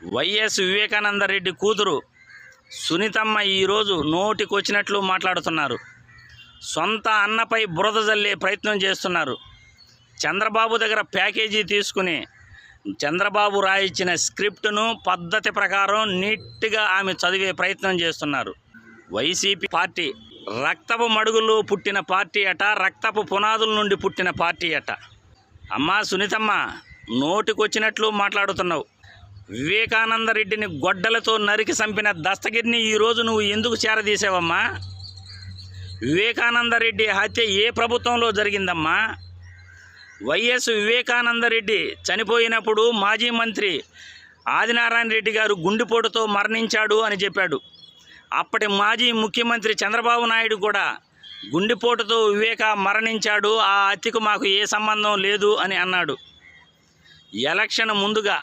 YS Vivekananda Reddy కూతురు సునీతమ్మ ఈరోజు నోటికొచ్చినట్లు మాట్లాడుతున్నారు. సొంత అన్నపై బురద జల్లే ప్రయత్నం చేస్తున్నారు. చంద్రబాబు దగ్గర ప్యాకేజీ తీసుకుని చంద్రబాబు రాయించిన స్క్రిప్టును పద్ధతి ప్రకారం నీట్గా ఆమె చదివే ప్రయత్నం చేస్తున్నారు. వైసీపీ పార్టీ రక్తపు మడుగుల్లో పుట్టిన పార్టీ అట, రక్తపు పునాదుల నుండి పుట్టిన పార్టీ అట. అమ్మా సునీతమ్మ, నోటికొచ్చినట్లు మాట్లాడుతున్నావు. వివేకానందరెడ్డిని గొడ్డలతో నరికి చంపిన దస్తగిరిని ఈరోజు నువ్వు ఎందుకు చేరదీసావమ్మా? వివేకానందరెడ్డి హత్య ఏ ప్రభుత్వంలో జరిగిందమ్మా? వైఎస్ వివేకానందరెడ్డి చనిపోయినప్పుడు మాజీ మంత్రి ఆదినారాయణ రెడ్డి గారు గుండెపోటుతో మరణించాడు అని చెప్పాడు. అప్పటి మాజీ ముఖ్యమంత్రి చంద్రబాబు నాయుడు కూడా గుండెపోటుతో మరణించాడు, ఆ హత్యకు మాకు ఏ సంబంధం లేదు అని అన్నాడు. ఎలక్షన్ ముందుగా